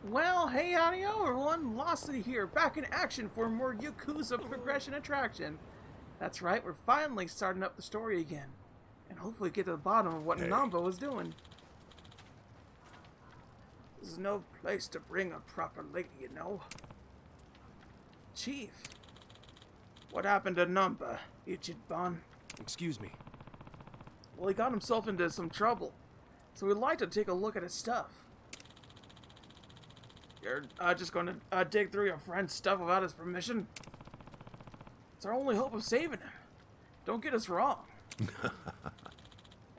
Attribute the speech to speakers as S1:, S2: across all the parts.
S1: Well, hey, howdy, everyone. Lostity here, back in action for more Yakuza progression attraction. That's right, we're finally starting up the story again, and hopefully get to the bottom of what
S2: Hey.
S1: Namba was doing. This is no place to bring a proper lady, you know. Chief, what happened to Namba, Ichiban?
S2: Excuse me.
S1: Well, he got himself into some trouble, so we'd like to take a look at his stuff. You're just going to dig through your friend's stuff without his permission? It's our only hope of saving him. Don't get us wrong.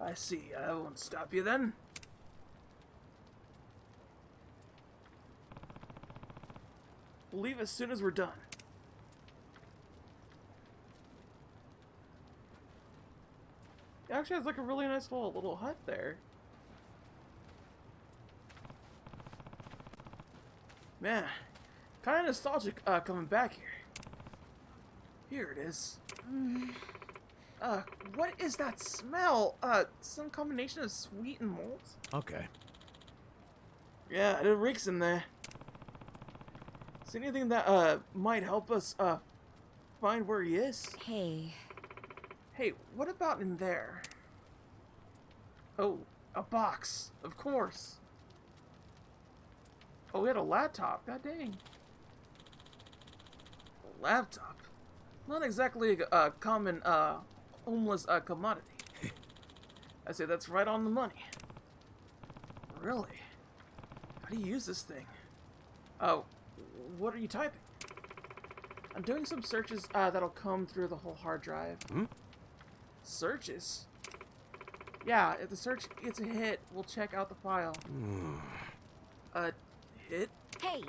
S1: I see. I won't stop you then. We'll leave as soon as we're done. It actually has like a really nice little hut there. Man, kind of nostalgic coming back here. Here it is. What is that smell? Some combination of sweet and mold?
S2: Okay.
S1: Yeah, it reeks in there. Is anything that might help us find where he is?
S3: Hey.
S1: Hey, what about in there? Oh, a box, of course. Oh, we had a laptop. God dang. A laptop? Not exactly a common, homeless commodity. I say that's right on the money. Really? How do you use this thing? Oh, what are you typing? I'm doing some searches that'll come through the whole hard drive. Searches? Yeah, if the search gets a hit, we'll check out the file. Hit?
S3: Hey.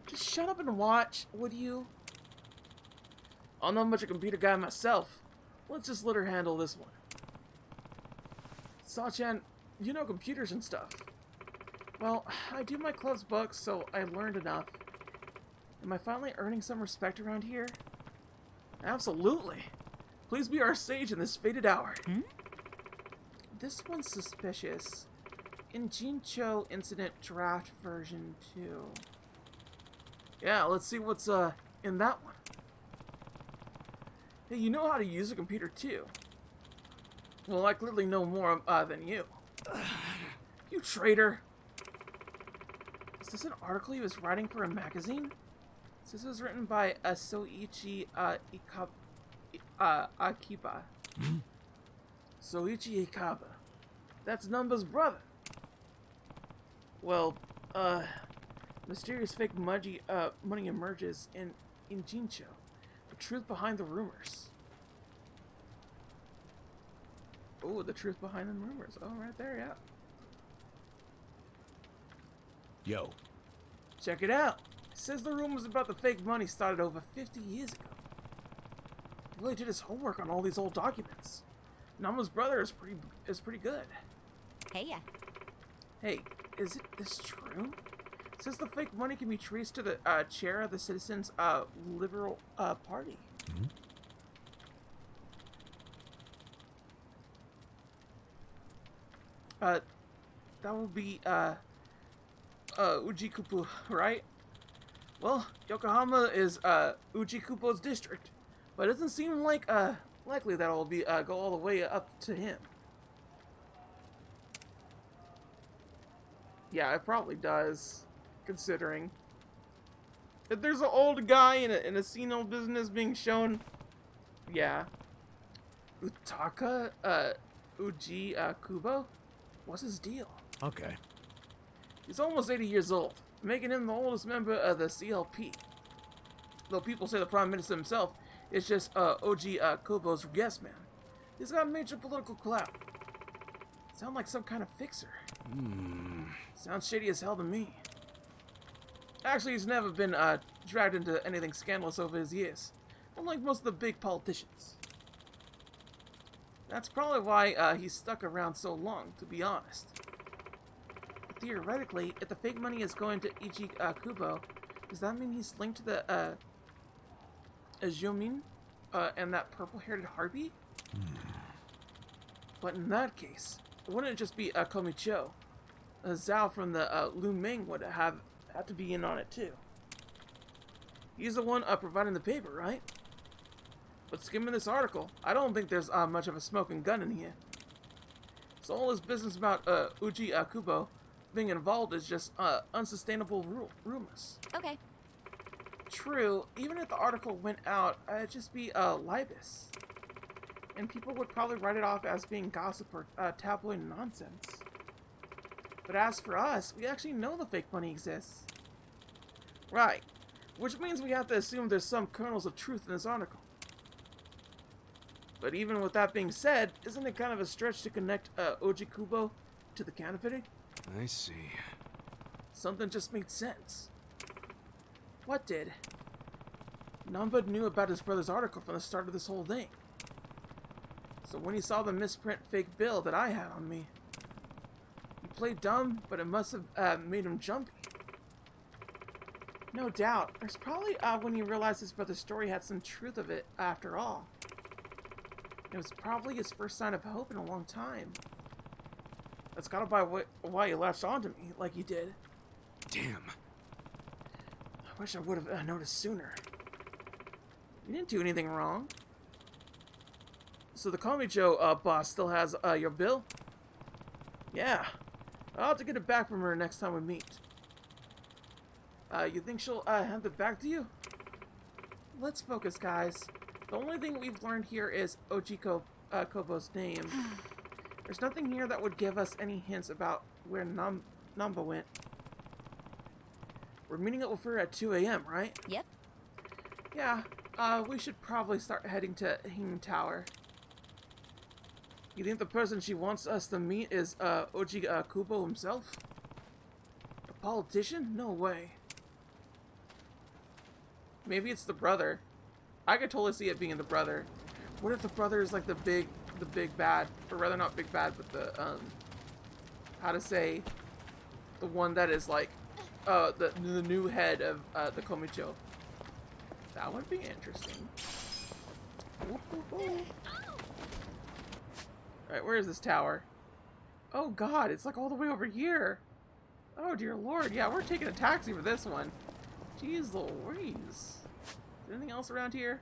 S1: Just shut up and watch, would you? I'm not much a computer guy myself. Let's just let her handle this one. Sachan, you know computers and stuff. Well, I do my club's books, so I learned enough. Am I finally earning some respect around here? Absolutely. Please be our sage in this fated hour. This one's suspicious. Ijin Three Incident Draft Version 2. Yeah, let's see what's in that one. Hey, you know how to use a computer too. Well, I clearly know more than you. You traitor! Is this an article he was writing for a magazine? This was written by Soichi Akiba. Soichi Akaba. That's Numba's brother. Well, mysterious fake money emerges in Jincho. The truth behind the rumors. Oh, the truth behind the rumors. Oh, right there, yeah.
S2: Yo.
S1: Check it out. It says the rumors about the fake money started over 50 years ago. He really did his homework on all these old documents. Nama's brother is pretty good.
S3: Hey.
S1: Hey, is this true? It says the fake money can be traced to the chair of the Citizens Liberal Party. That would be Ujikupu, right? Well, Yokohama is Ujikupo's district, but it doesn't seem like likely that it'll be go all the way up to him. Yeah, it probably does, considering. If there's an old guy in a senile business being shown, yeah. Utaka, Uji, Kubo? What's his deal?
S2: Okay.
S1: He's almost 80 years old, making him the oldest member of the CLP. Though people say the Prime Minister himself is just Oji Kubo's guest man. He's got major political clout. Sound like some kind of fixer. Sounds shady as hell to me. Actually, he's never been dragged into anything scandalous over his years, unlike most of the big politicians. That's probably why he's stuck around so long, to be honest. But theoretically, if the fake money is going to Ichi Kubo, does that mean he's linked to the Ajumin and that purple-haired harpy? But in that case, wouldn't it just be Komicho? Zhao from the Lu Ming would have have to be in on it too. He's the one providing the paper, right? But skimming this article, I don't think there's much of a smoking gun in here. So all this business about Uji Kubo being involved is just unsustainable rumors.
S3: Okay.
S1: True, even if the article went out, it'd just be libus. And people would probably write it off as being gossip or tabloid nonsense. But as for us, we actually know the fake money exists. Right. Which means we have to assume there's some kernels of truth in this article. But even with that being said, isn't it kind of a stretch to connect Oji Kubo to the counterfeiting?
S2: I see.
S1: Something just made sense. What did? Namba knew about his brother's article from the start of this whole thing. So when he saw the misprint fake bill that I had on me, he played dumb, but it must have made him jumpy. No doubt. There's probably when he realized his brother's story had some truth of it after all. It was probably his first sign of hope in a long time. That's gotta be why he latched onto me like he did.
S2: Damn.
S1: I wish I would have noticed sooner. You didn't do anything wrong. So the Komijo boss still has your bill? Yeah. I'll have to get it back from her next time we meet. You think she'll hand it back to you? Let's focus, guys. The only thing we've learned here is Ojiko Kobo's name. There's nothing here that would give us any hints about where Namba went. We're meeting up with her at 2 a.m., right?
S3: Yep.
S1: Yeah, we should probably start heading to Hing Tower. You think the person she wants us to meet is Oji Kubo himself? A politician? No way. Maybe it's the brother. I could totally see it being the brother. What if the brother is like the big bad, or rather not big bad, but the how to say, the one that is like the new head of the Komicho. That would be interesting. Alright, where is this tower? Oh god, it's like all the way over here. Oh dear lord, yeah, we're taking a taxi for this one. Jeez Louise. Is there anything else around here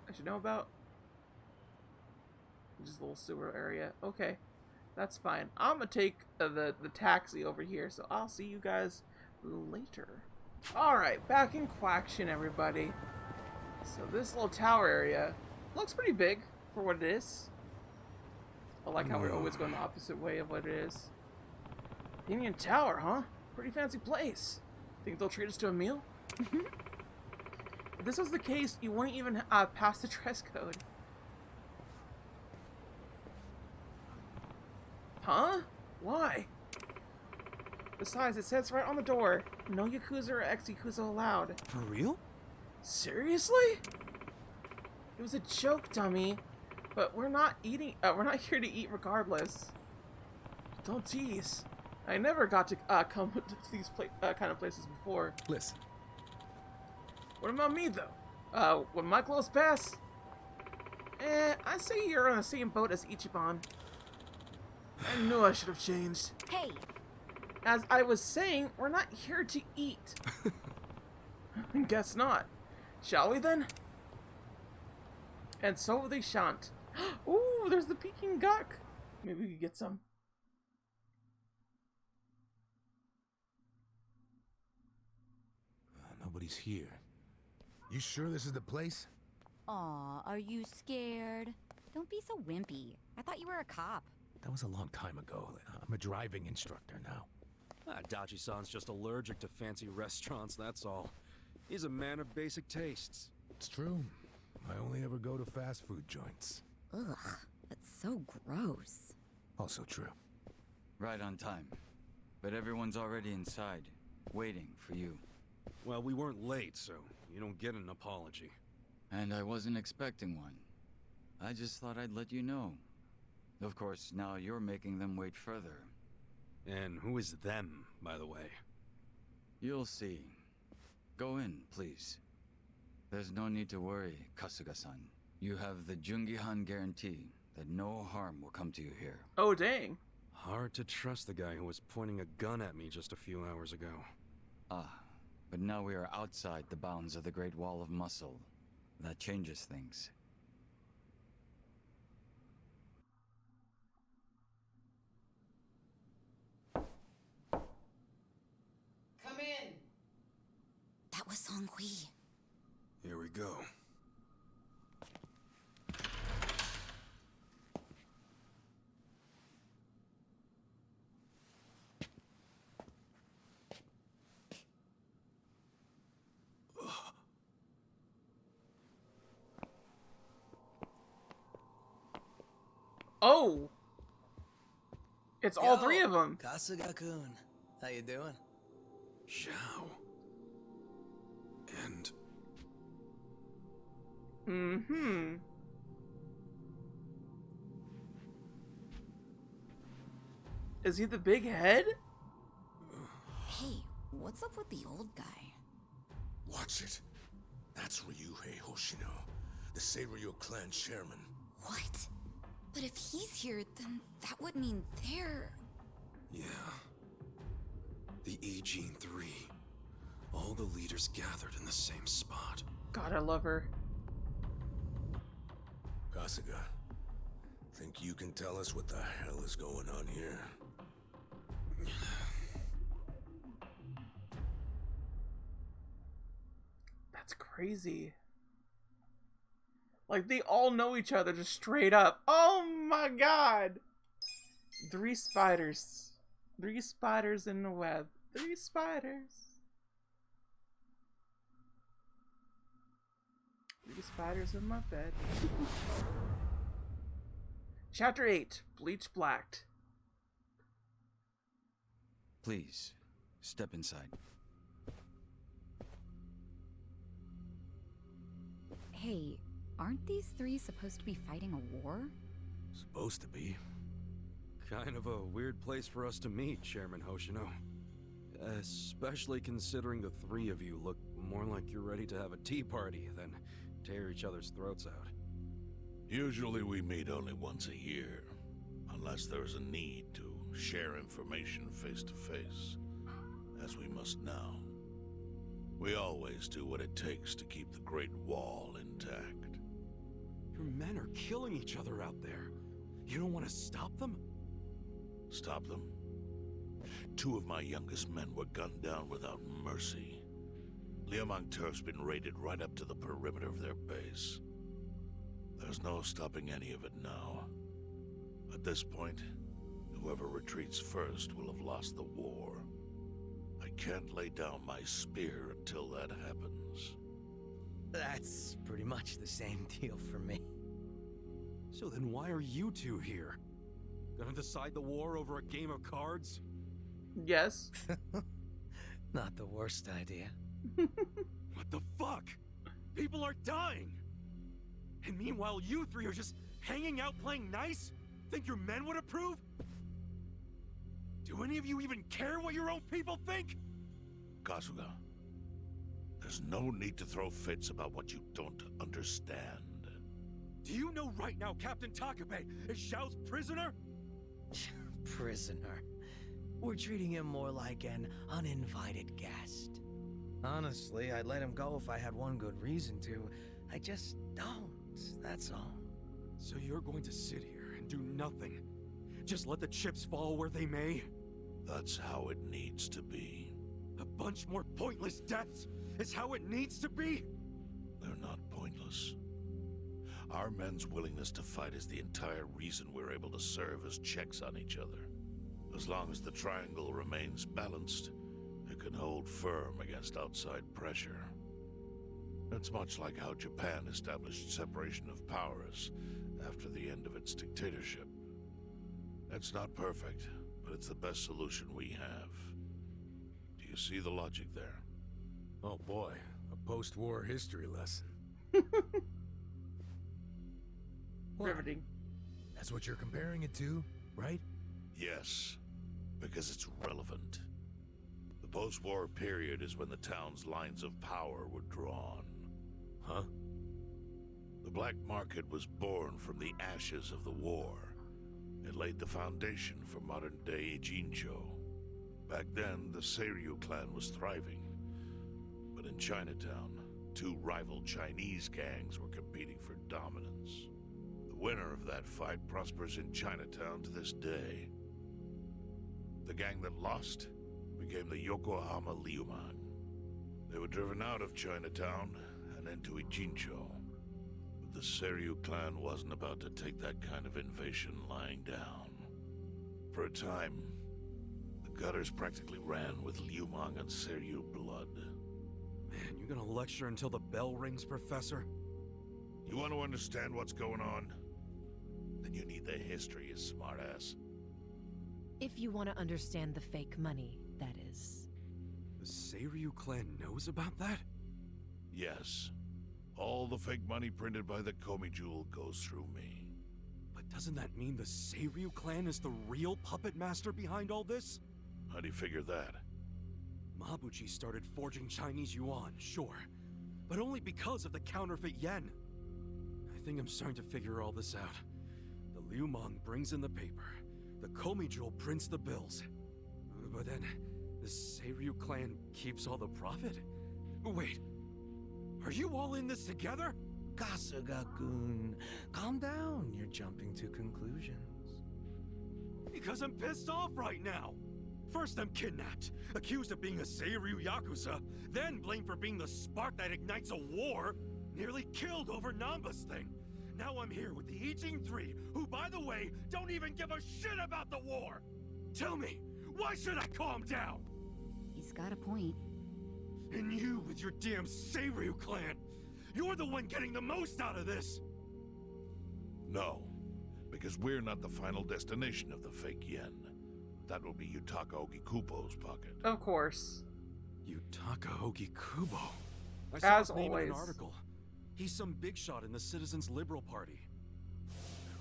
S1: I should know about? Just a little sewer area. Okay, that's fine. I'm gonna take the taxi over here, so I'll see you guys later. Alright, back in Quaction, everybody. So this little tower area looks pretty big for what it is. I like how we're always going the opposite way of what it is. Union Tower, huh? Pretty fancy place. Think they'll treat us to a meal? If this was the case, you wouldn't even pass the dress code. Huh? Why? Besides, it says right on the door, no Yakuza or ex-Yakuza allowed.
S2: For real?
S1: Seriously? It was a joke, dummy. But we're not eating. We're not here to eat regardless. Don't tease. I never got to come to these kind of places before.
S2: Listen.
S1: What about me though? When my clothes pass? I say you're on the same boat as Ichiban. I knew I should have changed.
S3: Hey.
S1: As I was saying, we're not here to eat. Guess not. Shall we then? And so they shan't. Ooh, there's the Peking duck. Maybe we could get some.
S2: Nobody's here.
S4: You sure this is the place?
S3: Aw, are you scared? Don't be so wimpy. I thought you were a cop.
S2: That was a long time ago. I'm a driving instructor now.
S5: Dachi-san's just allergic to fancy restaurants, that's all. He's a man of basic tastes.
S4: It's true. I only ever go to fast food joints.
S3: Ugh, that's so gross.
S4: Also true.
S6: Right on time. But everyone's already inside, waiting for you.
S5: Well, we weren't late, so you don't get an apology.
S6: And I wasn't expecting one. I just thought I'd let you know. Of course, now you're making them wait further.
S5: And who is them, by the way?
S6: You'll see. Go in, please. There's no need to worry, Kasuga-san. You have the Jungihan guarantee that no harm will come to you here.
S1: Oh, dang.
S5: Hard to trust the guy who was pointing a gun at me just a few hours ago.
S6: Ah, now we are outside the bounds of the Great Wall of Muscle. That changes things.
S7: Come in.
S3: That was Song Hui.
S4: Here we go.
S1: Oh! It's all three of them.
S7: Kasuga-kun. How you doing?
S4: Zhao. And
S1: Mm-hmm. Is he the big head?
S3: Hey, what's up with the old guy?
S4: watch it. That's Ryuhei Hoshino, the Seiryu clan chairman.
S3: What? But if he's here, then that would mean they're...
S5: Yeah. The Ijin Three. All the leaders gathered in the same spot.
S1: God, I love her.
S4: Kasuga, think you can tell us what the hell is going on here?
S1: That's crazy. Like, they all know each other just straight up. Oh my god! 3 spiders. 3 spiders in the web. 3 spiders. 3 spiders in my bed. Chapter 8. Bleach Blacked.
S6: Please, step inside.
S3: Hey, aren't these 3 supposed to be fighting a war?
S4: Supposed to be.
S5: Kind of a weird place for us to meet, Chairman Hoshino. Especially considering the 3 of you look more like you're ready to have a tea party than tear each other's throats out.
S8: Usually we meet only once a year, unless there's a need to share information face to face, as we must now. We always do what it takes to keep the Great Wall intact.
S5: Your men are killing each other out there. You don't want to stop them?
S8: Stop them? 2 of my youngest men were gunned down without mercy. Liamang Turf's been raided right up to the perimeter of their base. There's no stopping any of it now. At this point, whoever retreats first will have lost the war. I can't lay down my spear until that happens.
S7: That's pretty much the same deal for me.
S5: So then why are you 2 here? Gonna decide the war over a game of cards?
S1: Yes.
S7: Not the worst idea.
S5: What the fuck? People are dying! And meanwhile you 3 are just hanging out playing nice? Think your men would approve? Do any of you even care what your own people think?
S8: Kasuga, there's no need to throw fits about what you don't understand.
S5: Do you know right now Captain Takabe is Xiao's prisoner?
S7: Prisoner. We're treating him more like an uninvited guest. Honestly, I'd let him go if I had one good reason to. I just don't, that's all.
S5: So you're going to sit here and do nothing? Just let the chips fall where they may?
S8: That's how it needs to be.
S5: A bunch more pointless deaths is how it needs to be?
S8: They're not pointless. Our men's willingness to fight is the entire reason we're able to serve as checks on each other. As long as the triangle remains balanced, it can hold firm against outside pressure. It's much like how Japan established separation of powers after the end of its dictatorship. It's not perfect, but it's the best solution we have. Do you see the logic there?
S4: Oh boy, a post-war history lesson.
S1: Riveting.
S4: That's what you're comparing it to, right?
S8: Yes, because it's relevant. The post-war period is when the town's lines of power were drawn.
S4: Huh?
S8: The black market was born from the ashes of the war. It laid the foundation for modern-day Ijincho. Back then, the Seiryu clan was thriving. But in Chinatown, two rival Chinese gangs were competing for dominance. The winner of that fight prospers in Chinatown to this day. The gang that lost became the Yokohama Liumang. They were driven out of Chinatown and into Ijincho. But the Seiryu clan wasn't about to take that kind of invasion lying down. For a time, the gutters practically ran with Liumang and Seiryu blood.
S5: Man, you gonna lecture until the bell rings, Professor?
S8: You want to understand what's going on? Then you need the history, you smartass.
S9: If you want to understand the fake money, that is.
S5: The Seiryu clan knows about that?
S8: Yes. All the fake money printed by the Komi Jewel goes through me.
S5: But doesn't that mean the Seiryu clan is the real puppet master behind all this?
S8: How do you figure that?
S5: Mabuchi started forging Chinese yuan, sure. But only because of the counterfeit yen. I think I'm starting to figure all this out. The Liumang brings in the paper. The Komi Jewel prints the bills. But then, the Seiryu clan keeps all the profit? Wait, are you all in this together?
S7: Kasuga-kun, calm down. You're jumping to conclusions.
S5: Because I'm pissed off right now! First I'm kidnapped, accused of being a Seiryu Yakuza, then blamed for being the spark that ignites a war, nearly killed over Namba's thing. Now I'm here with the Ijin Three, who, by the way, don't even give a shit about the war! Tell me, why should I calm down?
S3: He's got a point.
S5: And you with your damn Seiryu clan! You're the one getting the most out of this!
S8: No, because we're not the final destination of the fake yen. That will be Yutaka Ogikubo's pocket.
S1: Of course.
S5: Yutaka Ogikubo. I saw
S1: As
S5: his name in an
S1: always.
S5: article. He's some big shot in the Citizens Liberal Party.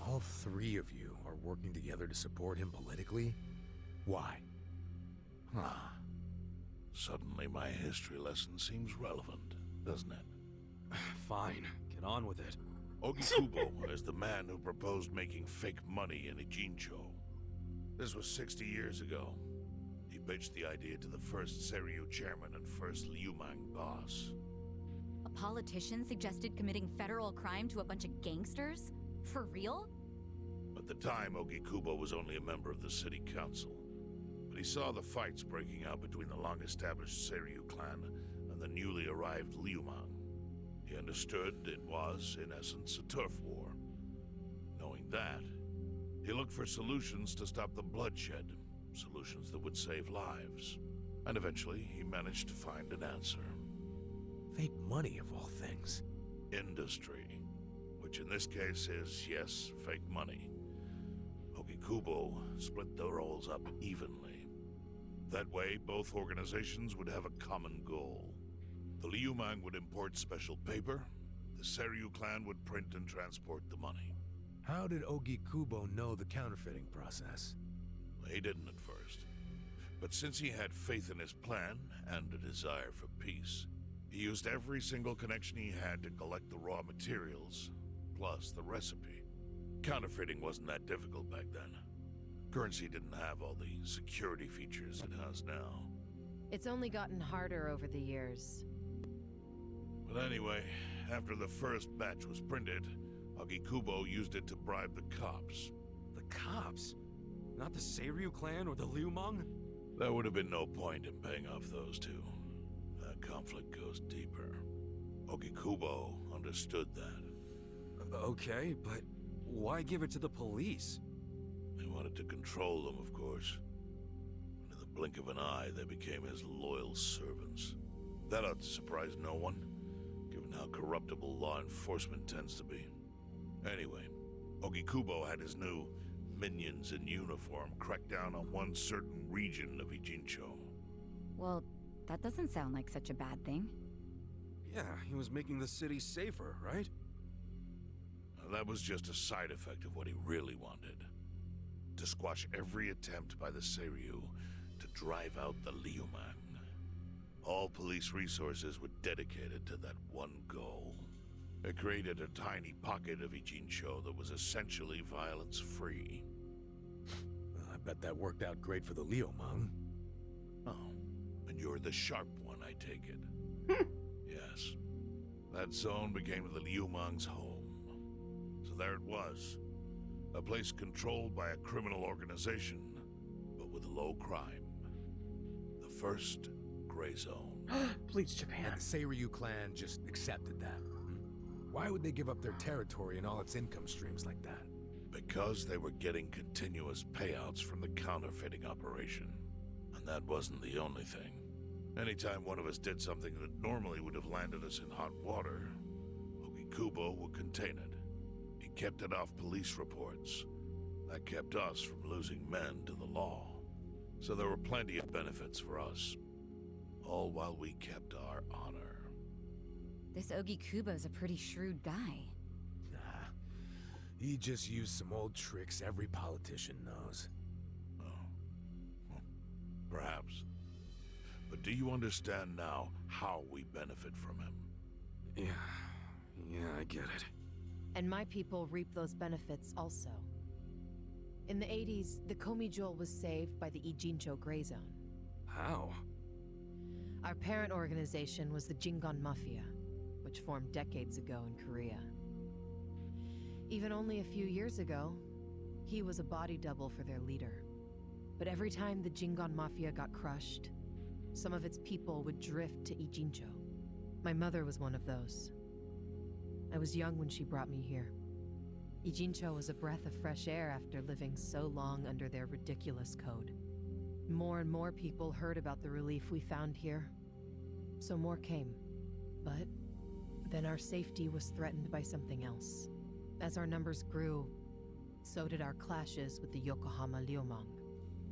S2: All three of you are working together to support him politically? Why?
S8: Huh. Suddenly my history lesson seems relevant, doesn't it?
S5: Fine, get on with it.
S8: Ogikubo is the man who proposed making fake money in Ijincho. This was 60 years ago. He pitched the idea to the first Seiryu chairman and first Liumang boss.
S3: A politician suggested committing federal crime to a bunch of gangsters? For real?
S8: At the time, Ogikubo was only a member of the city council. But he saw the fights breaking out between the long-established Seiryu clan and the newly arrived Liumang. He understood it was, in essence, a turf war. Knowing that, he looked for solutions to stop the bloodshed, solutions that would save lives. And eventually, he managed to find an answer.
S2: Fake money, of all things.
S8: Industry. Which in this case is, yes, fake money. Ogikubo split the roles up evenly. That way, both organizations would have a common goal. The Liumang would import special paper, the Seiryu clan would print and transport the money.
S2: How did Ogikubo know the counterfeiting process?
S8: He didn't at first. But since he had faith in his plan and a desire for peace, he used every single connection he had to collect the raw materials, plus the recipe. Counterfeiting wasn't that difficult back then. Currency didn't have all the security features it has now.
S9: It's only gotten harder over the years.
S8: But anyway, after the first batch was printed, Ogikubo used it to bribe the cops.
S5: The cops? Not the Seiryu clan or the Liumang?
S8: There would have been no point in paying off those two. That conflict goes deeper. Ogikubo understood that.
S5: Okay, but why give it to the police?
S8: He wanted to control them, of course. And in the blink of an eye, they became his loyal servants. That ought to surprise no one, given how corruptible law enforcement tends to be. Anyway, Ogikubo had his new minions in uniform crack down on one certain region of Ijincho.
S3: Well, that doesn't sound like such a bad thing.
S5: Yeah, he was making the city safer, right?
S8: Now, that was just a side effect of what he really wanted. To squash every attempt by the Seiryu to drive out the Liumang. All police resources were dedicated to that one goal. It created a tiny pocket of Ijincho that was essentially violence-free.
S2: Well, I bet that worked out great for the Liumang.
S8: Oh, and you're the sharp one, I take it. Yes. That zone became the Liu Mang's home. So there it was. A place controlled by a criminal organization, but with low crime. The first gray zone.
S1: Bleach Japan.
S2: And the Seiryu clan just accepted that. Why would they give up their territory and all its income streams like that?
S8: Because they were getting continuous payouts from the counterfeiting operation. And that wasn't the only thing. Anytime one of us did something that normally would have landed us in hot water, Ogikubo would contain it. He kept it off police reports. That kept us from losing men to the law. So there were plenty of benefits for us. All while we kept our honor.
S3: This Ogikubo's a pretty shrewd guy.
S2: Nah. He just used some old tricks every politician knows.
S8: Oh. Well, perhaps. But do you understand now how we benefit from him?
S5: Yeah, I get it.
S9: And my people reap those benefits also. In the 80s, the Komi Jewel was saved by the Ijincho Gray Zone.
S5: How?
S9: Our parent organization was the Jingon Mafia, which formed decades ago in Korea. Even only a few years ago, he was a body double for their leader. But every time the Jingon Mafia got crushed, some of its people would drift to Ijincho. My mother was one of those. I was young when she brought me here. Ijincho was a breath of fresh air after living so long under their ridiculous code. More and more people heard about the relief we found here, so more came. But then our safety was threatened by something else. As our numbers grew, so did our clashes with the Yokohama Liumang.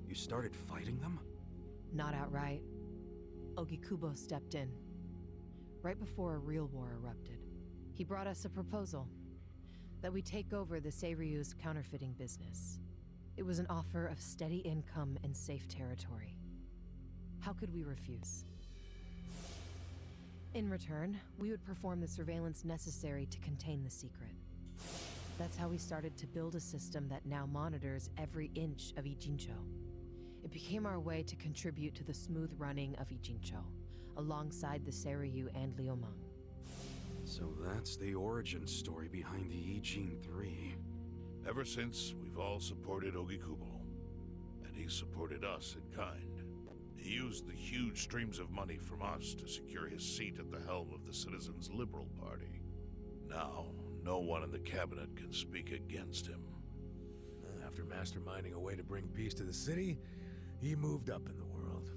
S5: You started fighting them?
S9: Not outright. Ogikubo stepped in, right before a real war erupted. He brought us a proposal, that we take over the Seiryu's counterfeiting business. It was an offer of steady income and safe territory. How could we refuse? In return, we would perform the surveillance necessary to contain the secret. That's how we started to build a system that now monitors every inch of Ijincho. It became our way to contribute to the smooth running of Ijincho, alongside the Seiryu and Liumang.
S5: So that's the origin story behind the Ijin Three.
S8: Ever since, we've all supported Ogikubo, and he supported us in kind. He used the huge streams of money from us to secure his seat at the helm of the Citizens' Liberal Party. Now, no one in the cabinet can speak against him.
S2: After masterminding a way to bring peace to the city, he moved up in the world.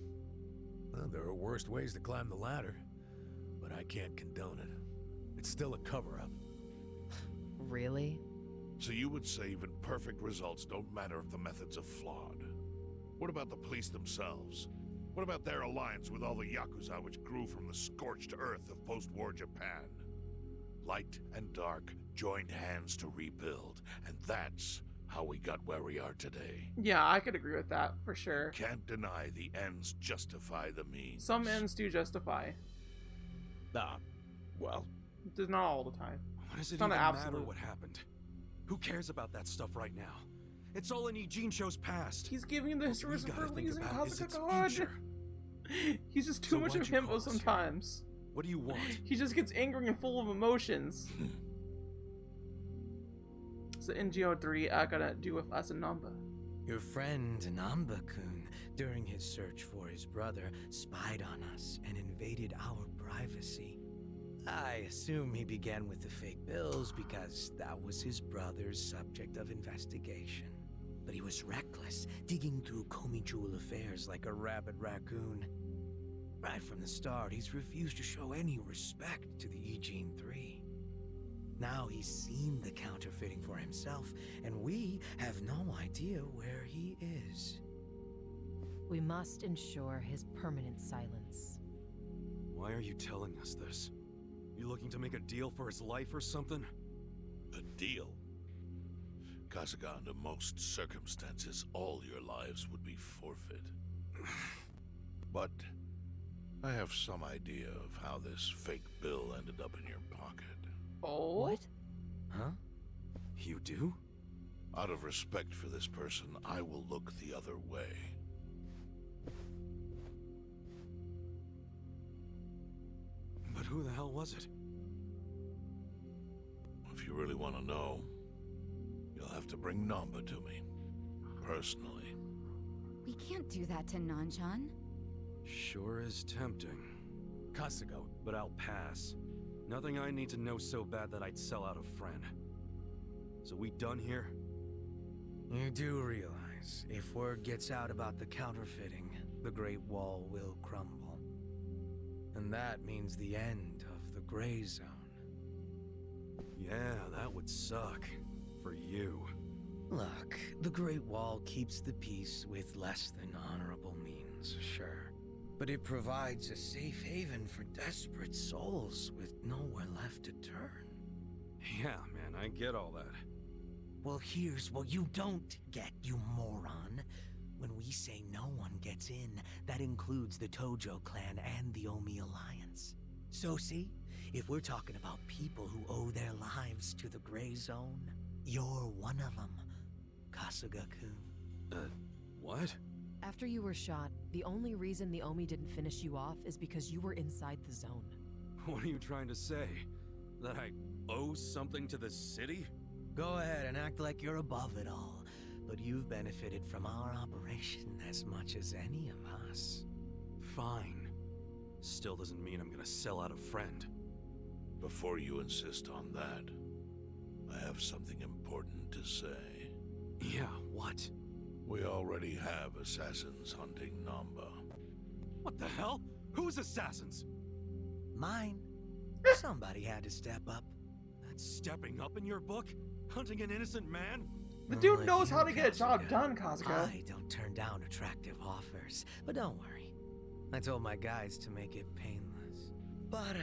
S2: Well, there are worse ways to climb the ladder, but I can't condone it. It's still a cover-up.
S9: Really?
S8: So you would say even perfect results don't matter if the methods are flawed? What about the police themselves? What about their alliance with all the Yakuza which grew from the scorched earth of post-war Japan? Light and dark joined hands to rebuild, and that's how we got where we are today.
S1: Yeah, I could agree with that, for sure.
S8: Can't deny the ends justify the means.
S1: Some ends do justify.
S2: Well,
S1: Just not all the time.
S5: What does it
S1: It's not
S5: even
S1: an
S5: matter
S1: absolute.
S5: what happened? Who cares about that stuff right now? It's all in Ijincho's past.
S1: He's giving the
S5: What we
S1: histories
S5: gotta
S1: for
S5: think
S1: losing
S5: about is its
S1: Kazuka God.
S5: future.
S1: He's just too
S5: So
S1: much
S5: why'd
S1: of
S5: you
S1: himbo
S5: call us here?
S1: sometimes.
S5: What do you want?
S1: He just gets angry and full of emotions. So NGO 3 gotta do with us and Namba.
S7: Your friend Namba-kun, during his search for his brother, spied on us and invaded our privacy. I assume he began with the fake bills because that was his brother's subject of investigation. But he was reckless, digging through Komi Jewel affairs like a rabid raccoon. Right from the start, he's refused to show any respect to the Ijin Three. Now he's seen the counterfeiting for himself, and we have no idea where he is.
S9: We must ensure his permanent silence.
S5: Why are you telling us this? You looking to make a deal for his life or something?
S8: A deal? Kasuga, under most circumstances, all your lives would be forfeit. But I have some idea of how this fake bill ended up in your pocket.
S1: Oh?
S9: What?
S7: Huh?
S5: You do?
S8: Out of respect for this person, I will look the other way.
S5: Who the hell was it?
S8: If you really want to know, you'll have to bring Namba to me. Personally.
S3: We can't do that to Nanchan.
S5: Sure is tempting.
S2: Kasuga,
S5: But I'll pass. Nothing I need to know so bad that I'd sell out a friend. So we done here?
S7: You do realize, if word gets out about the counterfeiting, the Great Wall will crumble. And that means the end of the Gray Zone.
S5: Yeah, that would suck. For you.
S7: Look, the Great Wall keeps the peace with less than honorable means, sure. But it provides a safe haven for desperate souls with nowhere left to turn.
S5: Yeah, man, I get all that.
S7: Well, here's what you don't get, you moron. When we say no one gets in, that includes the Tojo clan and the Omi Alliance. So see, if we're talking about people who owe their lives to the Gray Zone, you're one of them, Kasuga-kun.
S5: What?
S9: After you were shot, the only reason the Omi didn't finish you off is because you were inside the zone.
S5: What are you trying to say? That I owe something to the city?
S7: Go ahead and act like you're above it all, but you've benefited from our operation as much as any of us.
S5: Fine. Still doesn't mean I'm gonna sell out a friend.
S8: Before you insist on that, I have something important to say.
S5: Yeah, what?
S8: We already have assassins hunting Namba.
S5: What the hell? Who's assassins?
S7: Mine. Somebody had to step up.
S5: That's stepping up in your book? Hunting an innocent man?
S1: The dude
S7: Unlike
S1: knows
S7: you,
S1: how to get a job
S7: Kasuga.
S1: done, Kasuga.
S7: I don't turn down attractive offers, but don't worry. I told my guys to make it painless. But,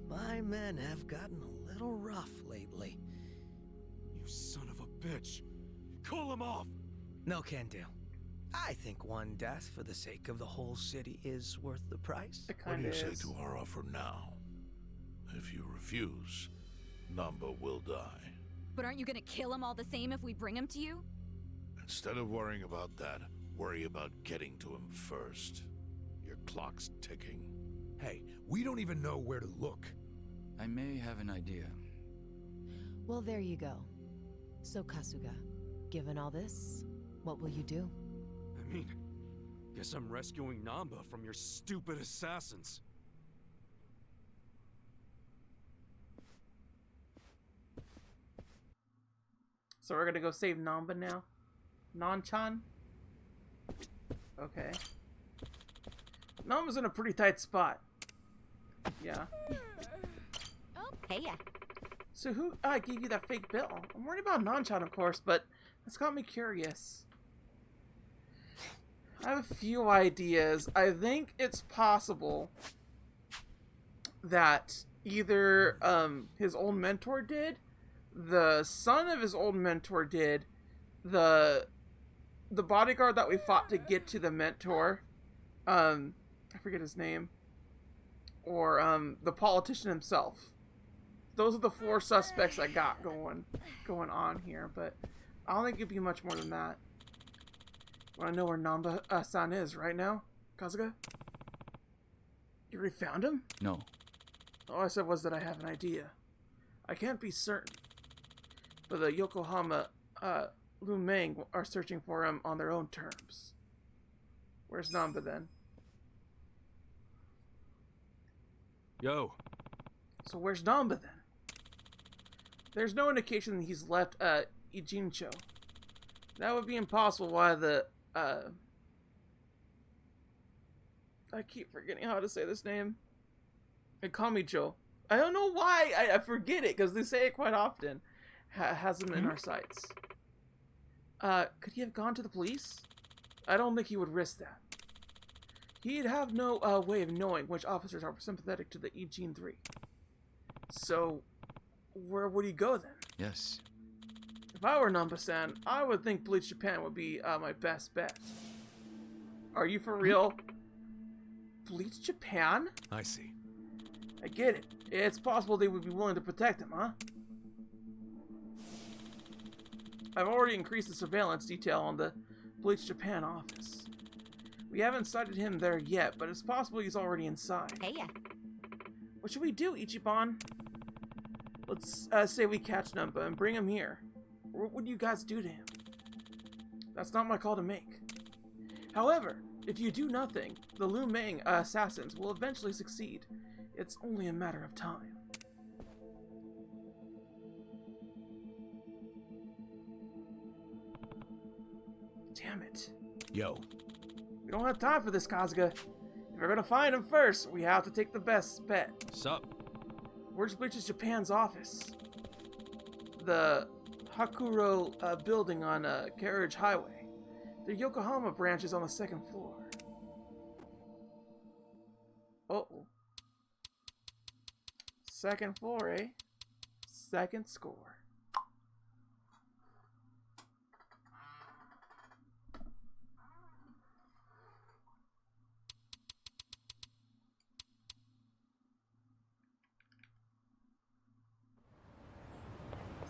S7: my men have gotten a little rough lately.
S5: You son of a bitch! Call him off!
S7: No can do. I think one death for the sake of the whole city is worth the price.
S1: It
S8: What do
S1: kind
S8: you
S1: of
S8: say
S1: is.
S8: to our offer now? If you refuse, Namba will die.
S3: But aren't you gonna kill him all the same if we bring him to you?
S8: Instead of worrying about that, worry about getting to him first. Your clock's ticking.
S2: hey, we don't even know where to look.
S6: I may have an idea.
S9: Well, there you go. So, Kasuga, given all this, what will you do?
S5: I mean, guess I'm rescuing Namba from your stupid assassins.
S1: So we're gonna go save Namba now? Nanchan? Okay. Namba's in a pretty tight spot. Yeah.
S3: Oh, hey ya.
S1: So who gave you that fake bill? I'm worried about Nanchan, of course, but that's got me curious. I have a few ideas. I think it's possible that either his old mentor did, the son of his old mentor did, the bodyguard that we fought to get to the mentor, I forget his name, or the politician himself. Those are the four suspects I got going on here, but I don't think it'd be much more than that. Want to know where Namba-san is right now, Kasuga? You already found him?
S6: No.
S1: All I said was that I have an idea. I can't be certain, but the Yokohama Lumeng are searching for him on their own terms. Where's Namba then?
S5: Yo,
S1: So where's Namba then? There's no indication that he's left Ijincho. That would be impossible. Why the I keep forgetting how to say this name. Ikamicho. I don't know why I forget it, because they say it quite often. Has him in our sights. Could he have gone to the police? I don't think he would risk that. He'd have no way of knowing which officers are sympathetic to the Ijin Three. So, where would he go then?
S6: Yes.
S1: If I were Namba-san, I would think Bleach Japan would be my best bet. Are you for real? Bleach Japan?
S2: I see.
S1: I get it. It's possible they would be willing to protect him, huh? I've already increased the surveillance detail on the Bleach Japan office. We haven't sighted him there yet, but it's possible he's already inside.
S3: Hey ya.
S1: What should we do, Ichiban? Let's say we catch Numba and bring him here. What would you guys do to him? That's not my call to make. However, if you do nothing, the Lu Meng assassins will eventually succeed. It's only a matter of time. Damn it.
S2: Yo.
S1: We don't have time for this, Kasuga. If we're gonna find him first, we have to take the best bet.
S5: Sup?
S1: Where's Bleach's Japan's office? The Hakuro building on Carriage Highway. The Yokohama branch is on the 2nd floor. Uh-oh. 2nd floor, eh? 2nd score.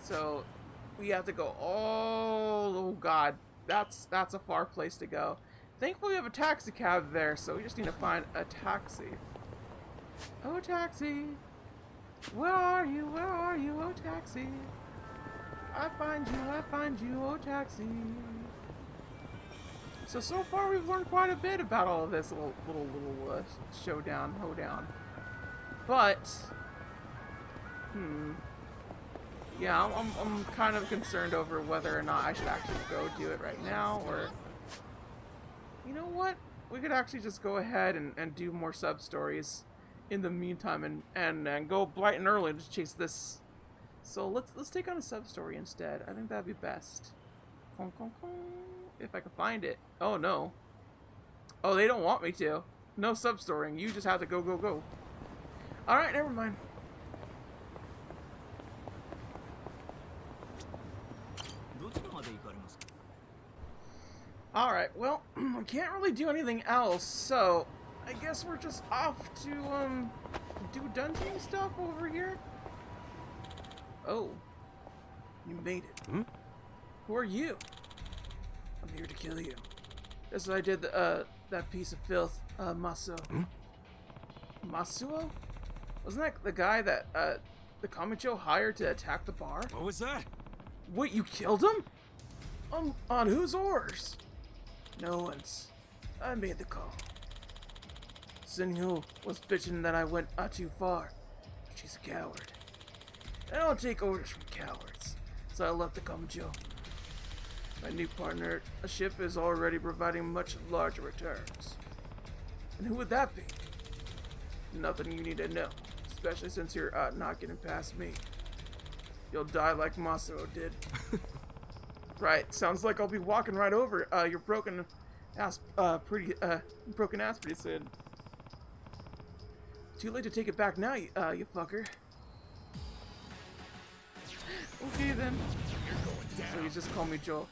S1: So we have to go. Oh god, that's a far place to go. Thankfully, we have a taxi cab there, so we just need to find a taxi. Oh taxi, where are you? Where are you? Oh taxi, I find you. Oh taxi. So far we've learned quite a bit about all of this little showdown, hoedown. But yeah, I'm kind of concerned over whether or not I should actually go do it right now, or... You know what? We could actually just go ahead and do more sub-stories in the meantime and go bright and early to chase this. So let's take on a sub-story instead. I think that'd be best. If I can find it. Oh, no. Oh, they don't want me to. No sub-storying. You just have to go, go, go. Alright, never mind. Alright, well, I can't really do anything else, so I guess we're just off to, do dungeon stuff over here? Oh. You made it.
S2: Hmm?
S1: Who are you? I'm here to kill you. That's what I did, that piece of filth, Masuo.
S2: Hmm?
S1: Masuo? Wasn't that the guy that, the Kamicho hired to attack the bar?
S5: What was that?
S1: Wait, you killed him? On whose orders? No one's. I made the call. Senyu was bitching that I went too far. She's a coward. I don't take orders from cowards, so I left the Kamicho. My new partner, a ship, is already providing much larger returns. And who would that be? Nothing you need to know, especially since you're not getting past me. You'll die like Masuo did. Right, sounds like I'll be walking right over your broken ass pretty soon. Too late to take it back now, you fucker. Okay then. So you just call me Joel.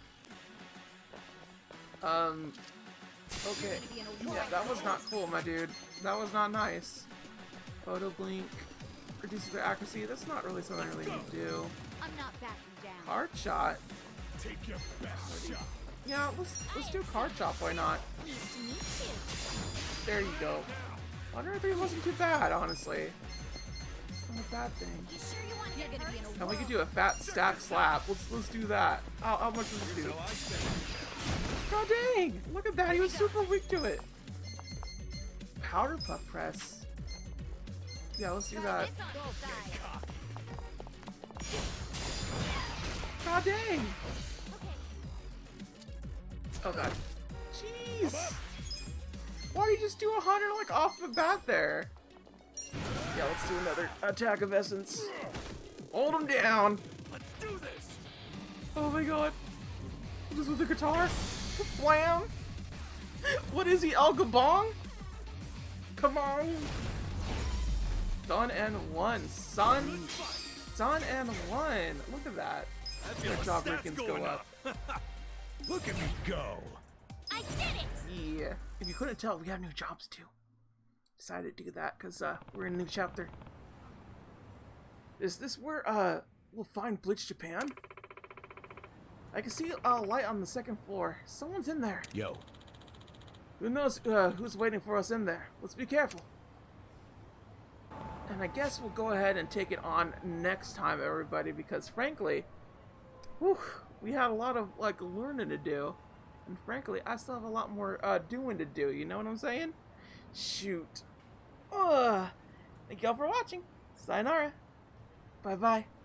S1: Okay. Yeah, that was not cool, my dude. That was not nice. Photo blink reduces their accuracy. That's not really something I really need to do.
S3: I'm not backing down.
S1: Card shot.
S8: Take your best shot.
S1: Yeah, let's do card shot. Why not?
S3: Nice to meet you.
S1: There you go. Wonder 3 wasn't too bad, honestly. It's not a bad thing.
S3: You sure you want to get hurt?
S1: And we could do a fat stack slap. Let's do that. How much does this do? God dang! Look at that. He was super weak to it. Powder puff press. Yeah, let's do that. God dang! Oh god. Jeez! Why do you just do 100 like off the bat there? Yeah, let's do another attack of essence. Hold him down.
S8: Let's do this.
S1: Oh my god. This with the guitar? Blam! What is he, Al Gabong? Come on. Done and one, son. Done and one. Look at that. Your job rankings go up.
S8: Look at me go.
S3: I did it!
S1: Yeah. If you couldn't tell, we have new jobs too. Decided to do that because we're in a new chapter. Is this where we'll find Bleach Japan? I can see a light on the 2nd floor. Someone's in there.
S2: Yo.
S1: Who knows who's waiting for us in there? Let's be careful. And I guess we'll go ahead and take it on next time, everybody, because frankly, whew, we had a lot of like learning to do, and frankly, I still have a lot more doing to do. You know what I'm saying? Shoot. Thank y'all for watching. Sayonara. Bye bye.